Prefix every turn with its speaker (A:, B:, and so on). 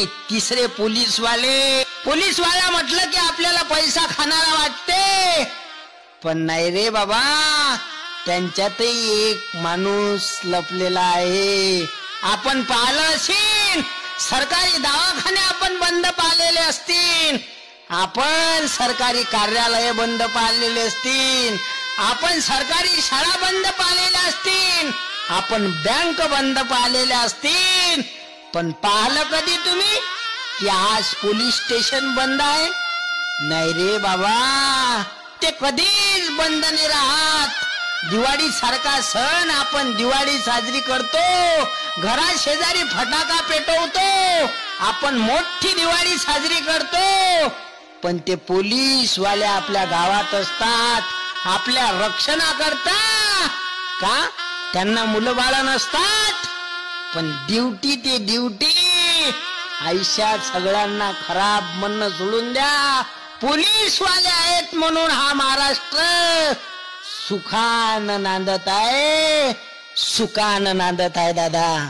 A: तिसरे पोलीसवाला म्हटलं की आपल्याला पैसा खाणारा वाटते, पण नाही रे बाबा, त्यांच्यातही एक माणूस लपलेला आहे. आपण पाहिलं असेल, सरकारी दवाखाने आपण बंद पाळलेले असतील, आपण सरकारी कार्यालय बंद पाळलेले असतील, आपण सरकारी शाळा बंद पाळलेल्या असतील, आपण बँक बंद पाळलेल्या असतील, पण पाहिलं कधी तुम्ही की आज पोलीस स्टेशन बंद आहे? नाही रे बाबा, ते कधीच बंद नाही राहत. दिवाळी सारखा सण आपण दिवाळी साजरी करतो, घरा शेजारी फटाका पेटवतो, आपण मोठी दिवाळी साजरी करतो, पण ते पोलीस वाले आपल्या गावात असतात, आपल्या रक्षणाकरता. का? त्यांना मुलं बाळ नसतात, पण ड्युटी ते ड्युटी. आयुष्यात सगळ्यांना खराब म्हणणं सोडून द्या, पोलीस वाले आहेत म्हणून हा महाराष्ट्र सुखानं नांदत आहे, सुखानं नांदत आहे दादा.